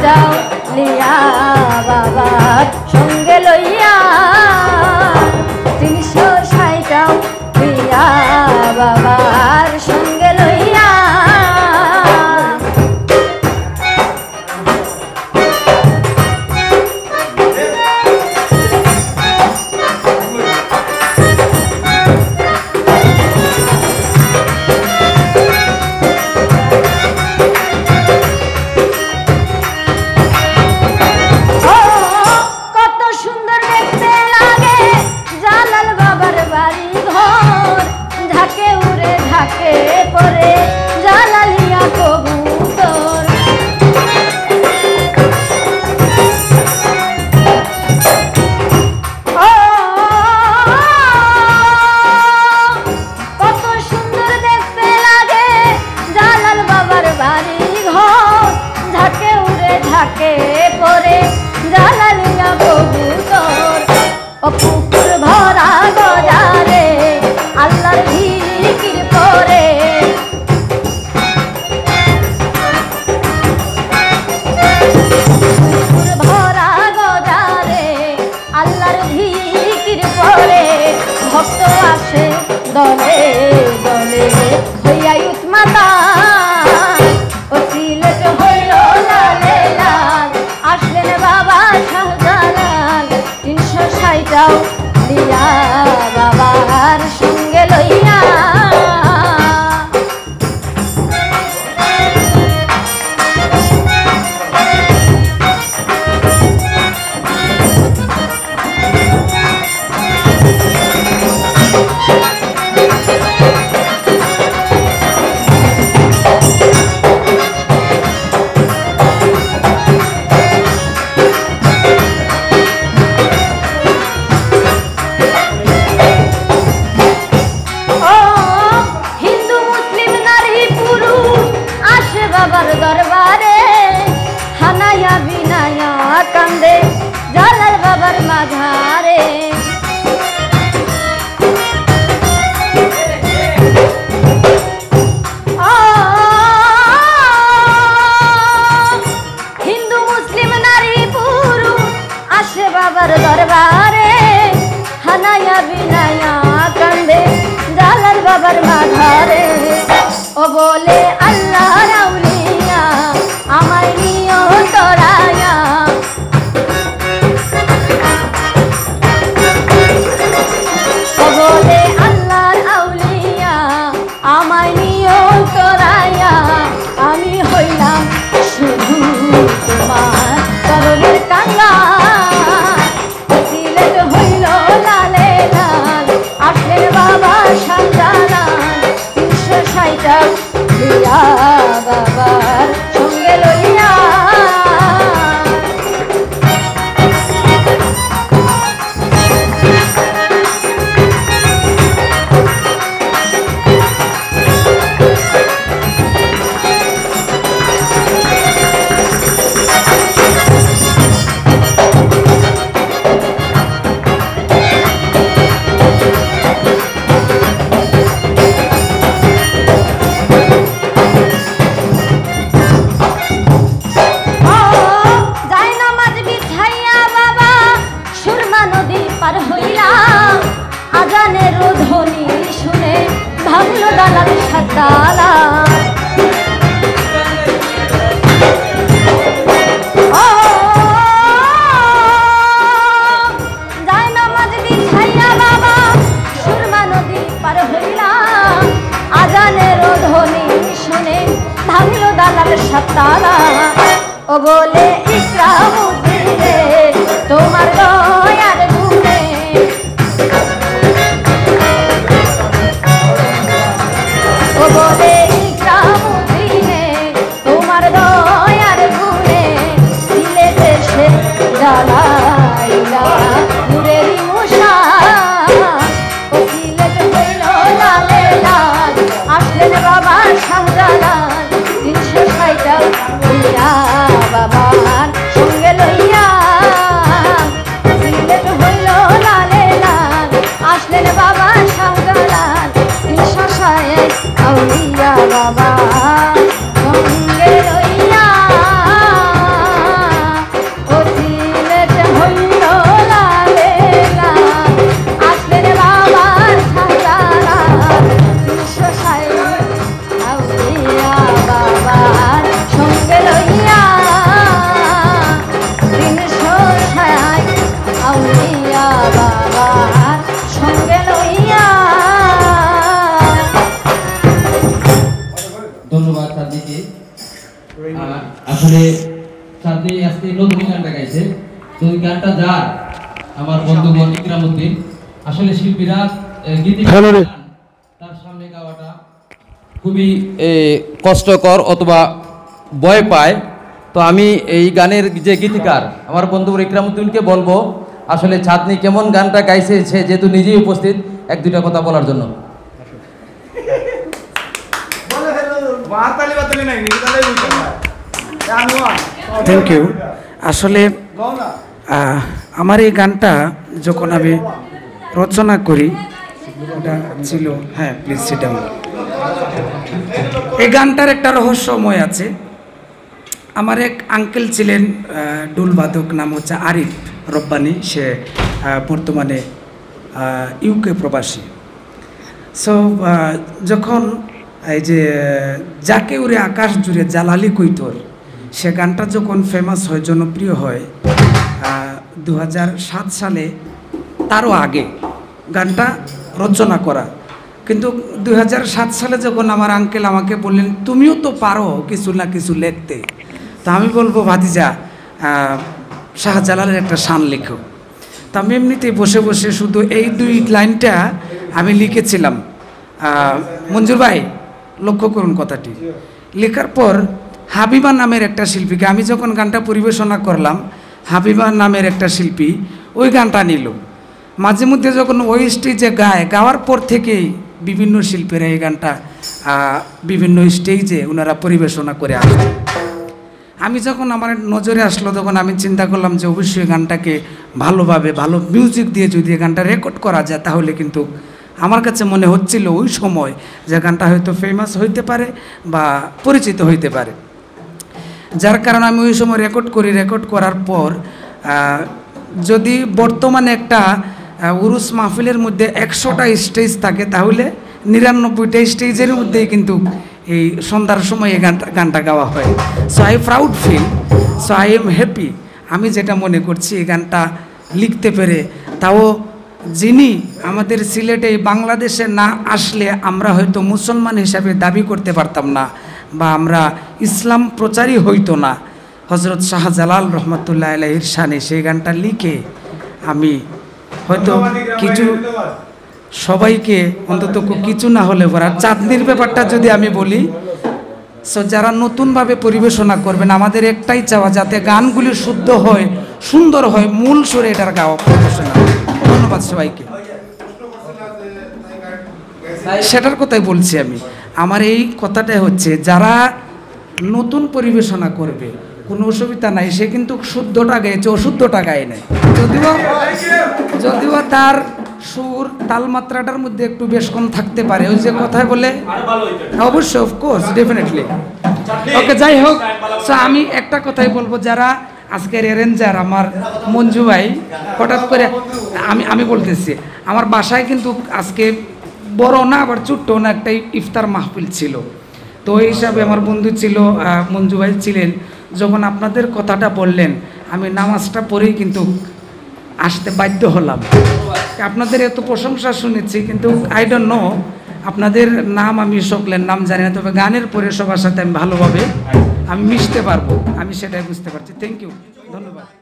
সাইটাও লিয়া বাবার সঙ্গে লইয়া 360টাও লিয়া বাবার সঙ্গে লইয়া পুকুর ভরা গজারে আল্লাহর জিকির করে পুকুর ভরা গজারে আল্লাহর জিকির করে ভক্ত আসে দলে দলে হইয়া উৎমাতা ও সিলেট হইল লালে লাল আসলেন বাবা শাহজালাল 360টাও লিয়া বাবার সঙ্গে লইয়া দরবারে হানায়া বিনায়া কান্দে জালাল বাবার মাঝারে হিন্দু মুসলিম নারী পুরুষ আসে বাবার দরবারে হানায়া বিনায়া কান্দে জালাল বাবার মাঝারে ও বলে আল্লাহ রাউলিয়া আমায় নিও তোরায়া ও বলে আল্লাহর আউলিয়া আমায় নিও তোরায়া আমি হইলাম শুধু তোমার চরণের কাঙ্গা সিলেট হইল লালে লাল আসলেন বাবা শাহজালাল 360টাও লিয়া বাবার সঙ্গে লইয়া আজানের ধ্বনি শুনে ভাঙল দালাল সাতালা যায় নামাজ বিছাইয়া বাবা সুরমা নদী পার হইলাম আজানের ধ্বনি শুনে ভাঙল দালাল সাতালা ও বলে ইকরামুদ্দিনে তোমার দয়ার গুণে ও বলে ইকরামুদ্দিনে তোমার দয়ার গুণে সিলেটে সে জ্বালাইলা নূরেরই মশা ও সিলেট হইল লালে লাল আসলেন বাবা শাহজালাল 360টাও লিয়া বাবা সাথে আজকে নতুন গানটা গাইছে। তো ওই গানটা যার আমার বন্ধুগণ ইকরামউদ্দিন, আসলে শিল্পীরা গীতিকার তার সামনে গাওয়াটা খুবই কষ্টকর অথবা ভয় পায়। তো আমি এই গানের যে গীতিকার আমার বন্ধু ইকরামউদ্দিনকে বলবো আসলে চাঁদনি কেমন গানটা গাইছে, সে যেহেতু নিজেই উপস্থিত, এক দুইটা কথা বলার জন্য। Thank you. আসলে আমার এই গানটা যখন আমি রচনা করি, এটা ছিল, হ্যাঁ প্লিজ সিট ডাউন। এই গানটার একটা রহস্যময় আছে। আমার এক আঙ্কেল ছিলেন ডুলবাদক, নাম হচ্ছে আরিফ রব্বানি, সে বর্তমানে ইউকে প্রবাসী। সো যখন এই যে যাকে উড়ে আকাশ জুড়ে জালালি কৈতর, সে গানটা যখন ফেমাস হয়, জনপ্রিয় হয় 2007 সালে, তারও আগে গানটা রচনা করা। কিন্তু 2007 সালে যখন আমার আঙ্কেল আমাকে বললেন তুমিও তো পারো কিছু না কিছু লিখতে, তা আমি বলবো ভাতিজা শাহজালালের একটা শান লেখো। তা আমি এমনিতেই বসে বসে শুধু এই 2 লাইনটা আমি লিখেছিলাম। মঞ্জুর ভাই লক্ষ্য করুন কথাটি। লেখার পর হাবিবা নামের একটা শিল্পীকে, আমি যখন গানটা পরিবেশনা করলাম, হাবিবা নামের একটা শিল্পী ওই গানটা নিল। মাঝে মধ্যে যখন ওই স্টেজে গায়, গাওয়ার পর থেকেই বিভিন্ন শিল্পীরা এই গানটা বিভিন্ন স্টেজে ওনারা পরিবেশনা করে আসে। আমি যখন আমার নজরে আসলো, তখন আমি চিন্তা করলাম যে অবশ্যই গানটাকে ভালোভাবে ভালো মিউজিক দিয়ে যদি গানটা রেকর্ড করা যায়, তাহলে কিন্তু আমার কাছে মনে হচ্ছিল ওই সময় যে গানটা হয়তো ফেমাস হইতে পারে বা পরিচিত হইতে পারে। যার কারণে আমি ওই সময় রেকর্ড করি। রেকর্ড করার পর যদি বর্তমানে একটা উরুস মাহফিলের মধ্যে 100টা স্টেজ থাকে, তাহলে 99টা স্টেজের মধ্যেই কিন্তু এই সন্ধ্যার সময় এই গানটা গাওয়া হয়। So I proud feel, so I am happy. আমি যেটা মনে করছি এই গানটা লিখতে পেরে, তাও যিনি আমাদের সিলেটে বাংলাদেশে না আসলে আমরা হয়তো মুসলমান হিসাবে দাবি করতে পারতাম না, বা আমরা ইসলাম প্রচারই হইতো না। হজরত শাহজালাল রহমতুল্লাহ আলাইহির শানে সেই গানটা লিখে আমি হয়তো কিছু সবাইকে অন্তত কিছু না হলে পরে চাঁদনির ব্যাপারটা যদি আমি বলি, সো যারা নতুনভাবে পরিবেশনা করবেন, আমাদের একটাই চাওয়া যাতে গানগুলি শুদ্ধ হয়, সুন্দর হয়, মূল সুরে এটার গাওয়া পরিবেশনা। ধন্যবাদ সবাইকে। সেটার কথাই বলছি আমি। আমার এই কথাটাই হচ্ছে, যারা নতুন পরিবেশনা করবে কোনো অসুবিধা নাই, সে কিন্তু শুদ্ধটা গাইছে, অশুদ্ধটা গায় নাই। যদিও তার সুর তালমাত্রাটার মধ্যে একটু বেশ কম থাকতে পারে, ওই যে কথায় বলে, অবশ্যই অফকোর্স ডেফিনেটলি। ওকে, যাই হোক, সো আমি একটা কথাই বলবো, যারা আজকের অ্যারেঞ্জার আমার মঞ্জু ভাই, হঠাৎ করে আমি বলতেছি, আমার বাসায় কিন্তু আজকে বড় না আবার ছোট্ট না একটা ইফতার মাহফিল ছিল। তো এই হিসাবে আমার বন্ধু ছিল, মঞ্জু ভাই ছিলেন। যখন আপনাদের কথাটা বললেন, আমি নামাজটা পড়েই কিন্তু আসতে বাধ্য হলাম। আপনাদের এত প্রশংসা শুনেছি, কিন্তু আই ডোন্ট নো আপনাদের নাম, আমি সকলের নাম জানি না, তবে গানের পরে সবার সাথে আমি ভালোভাবে আমি মিশতে পারবো, আমি সেটাই বুঝতে পারছি। থ্যাংক ইউ, ধন্যবাদ।